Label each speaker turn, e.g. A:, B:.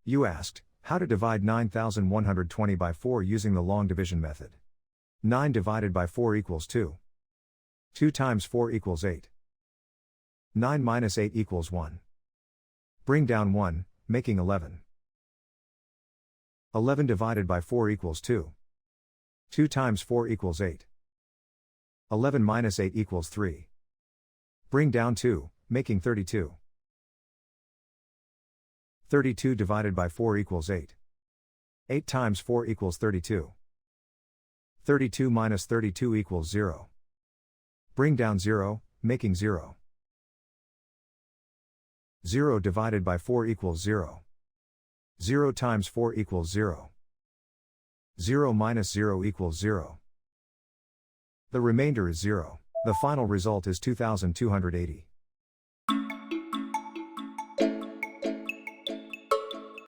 A: You asked, how to divide 9120 by 4 using the long division method. 9 divided by 4 equals 2. 2 times 4 equals 8. 9 minus 8 equals 1. Bring down 1, making 11. 11 divided by 4 equals 2. 2 times 4 equals 8. 11 minus 8 equals 3. Bring down 2, making 32. 32 divided by 4 equals 8. 8 times 4 equals 32. 32 minus 32 equals 0. Bring down 0, making 0. 0 divided by 4 equals 0. 0 times 4 equals 0. 0 minus 0 equals 0. The remainder is 0. The final result is 2280.